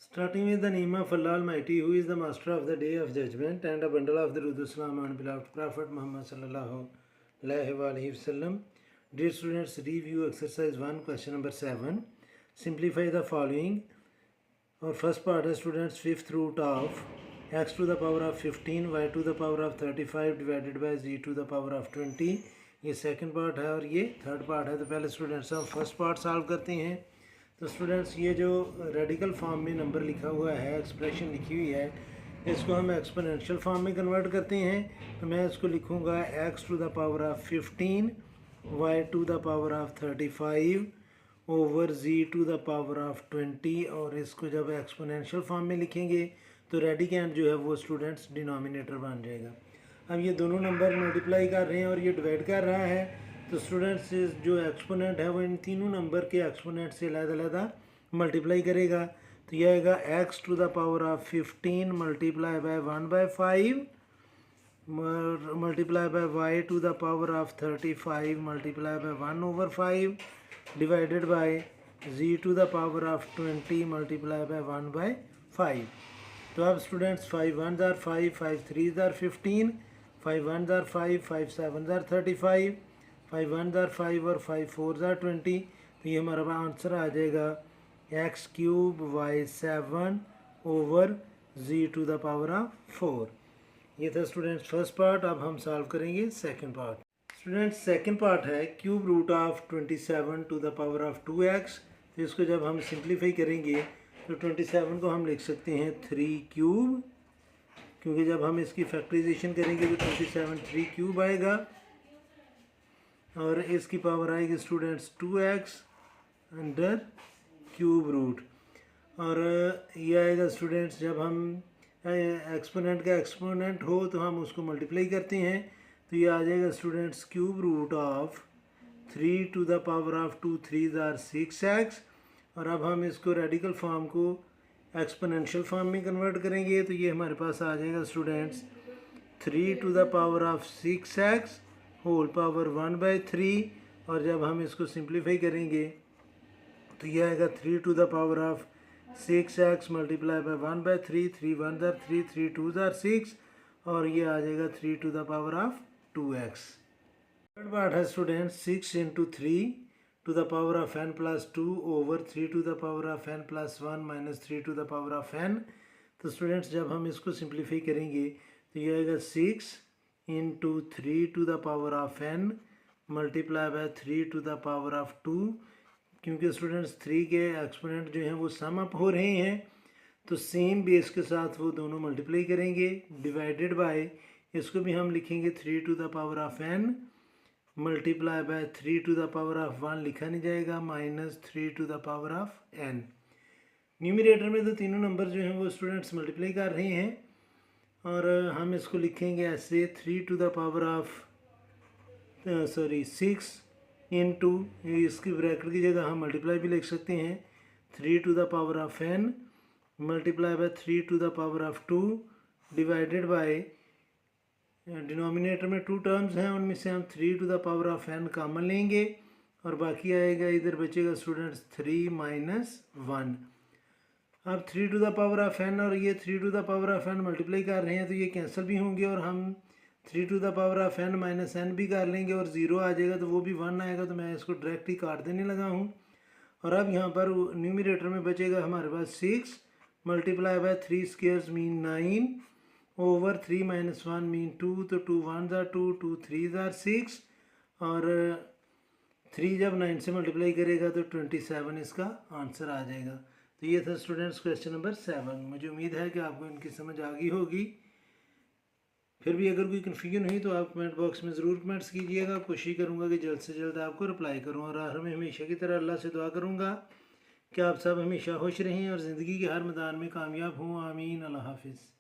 Starting with the name of Allah Almighty, who is the master of the day of judgment and a bundle of the Rudu Salam and beloved Prophet Muhammad sallallahu alaihi wasallam. Dear students, review exercise 1, question number 7. Simplify the following. Our first part is students, fifth root of x to the power of 15 y to the power of 35 divided by z to the power of 20. ये second part है और ये third part है। तो पहले students हम first part solve करते हैं। तो स्टूडेंट्स ये जो रेडिकल फॉर्म में नंबर लिखा हुआ है, एक्सप्रेशन लिखी हुई है, इसको हम एक्सपोनेंशियल फॉर्म में कन्वर्ट करते हैं। तो मैं इसको लिखूँगा x to the power of 15 y to the power of 35 over z to the power of 20। और इसको जब एक्सपोनेंशियल फॉर्म में लिखेंगे तो रेडिकेंट जो है वो स्टूडेंट्स डिनोमिनेटर बन जाएगा। अब ये दोनों नंबर मल्टीप्लाई कर रहे हैं और ये डिवाइड कर रहा है, तो स्टूडेंट्स जो एक्सपोनेंट है वो इन तीनों नंबर के एक्सपोनेंट से अलग-अलग मल्टीप्लाई करेगा। तो ये आएगा x to the power of 15 multiply by 1/5 multiply by y to the power of 35 multiply by 1/5 divided by z to the power of 20 multiply by 1/5। तो अब students 5 1s are 5, 5 3s are 15, 5 1s are 5, 5 7s are 35, 5 1s are 5 और 5 4s are 20। तो ये हमारा answer आ जाएगा x cube y7 over z to the power of 4। ये था स्टूडेंट्स फर्स्ट पार्ट। अब हम सॉल्व करेंगे second part. Students second part है cube root of 27 to the power of 2x। तो इसको जब हम सिंप्लीफाई करेंगे तो 27 को हम लिख सकते हैं 3 क्यूब, क्योंकि जब हम इसकी फैक्टराइजेशन करेंगे तो 27 3 क्यूब आएगा और इसकी पावर आएगी students 2x under cube root. और ये आएगा स्टूडेंट्स जब हम एक्सपोनेंट का एक्सपोनेंट हो तो हम उसको मल्टीप्लाई करते हैं, तो ये आ जाएगा students cube root of 3 to the power of 2 3s are 6x। और अब हम इसको रेडिकल फॉर्म को एक्सपोनेंशियल फॉर्म में कन्वर्ट करेंगे, तो ये हमारे पास आ जाएगा students 3 to the power of 6x whole power 1/3। और जब हम इसको सिंप्लीफाई करेंगे तो ये आएगा 3 to the power of 6x multiply by 1/3, 3 1s are 3, 3 2s are 6 और ये आ जाएगा 3 to the power of 2x। Third part है students 6 into 3 to the power of n plus 2 over 3 to the power of n plus 1 minus 3 to the power of n। तो students जब हम इसको simplify करेंगे तो ये आएगा 6 into 3 to the power of n multiply by 3 to the power of 2। क्योंकि students 3 के एक्सपोनेंट जो हैं वो सम अप हो रहे हैं, तो सेम बेस के साथ वो दोनों मल्टीप्लाई करेंगे डिवाइडेड बाय, इसको भी हम लिखेंगे 3 to the power of n multiply by 3 to the power of 1 लिखा नहीं जाएगा minus 3 to the power of n। Numerator में तो तीनों नंबर जो हैं वो स्टूडेंट्स मल्टीप्लाई कर रहे हैं और हम इसको लिखेंगे ऐसे 3 to the power of 6 into, इसकी ब्रैकेट की जगह हम मल्टीप्लाई भी लिख सकते हैं 3 to the power of n multiply by 3 to the power of 2 divided by, denominator में 2 टर्म्स हैं, उनमें से हम 3 to the power of n common लेंगे और बाकी आएगा, इधर बचेगा स्टूडेंट्स 3 माइनस 1। अब 3 to the power of n और ये 3 to the power of n multiply कर रहे हैं तो ये कैंसिल भी होंगे और हम 3 to the power of n minus n भी कर लेंगे और 0 आ जाएगा तो वो भी 1 आएगा, तो मैं इसको डायरेक्ट ही काट देने लगा हूँ। और अब यहाँ पर न्यूमरेटर में बचेगा हमारे पास 6 multiply by 3 squares mean 9 over 3 minus 1 mean 2, तो 2 1s are 2, 2 3s are 6 और 3 जब 9 से मल्टीप्लाई करेगा तो 27 इसका आंसर आ जाएगा। तो ये था स्टूडेंट्स क्वेश्चन नंबर 7। मुझे उम्मीद है कि आपको इनकी समझ आ गई होगी। फिर भी अगर कोई कन्फ्यूजन हुई तो आप कमेंट बॉक्स में ज़रूर कमेंट्स कीजिएगा। कोशिश करूँगा कि जल्द से जल्द आपको रिप्लाई करूँ और आखिर में हमेशा की तरह अल्लाह से दुआ करूँगा कि आप सब हमेशा खुश रहें और ज़िंदगी के हर मैदान में कामयाब हों। आमीन। अल्लाह हाफिज़।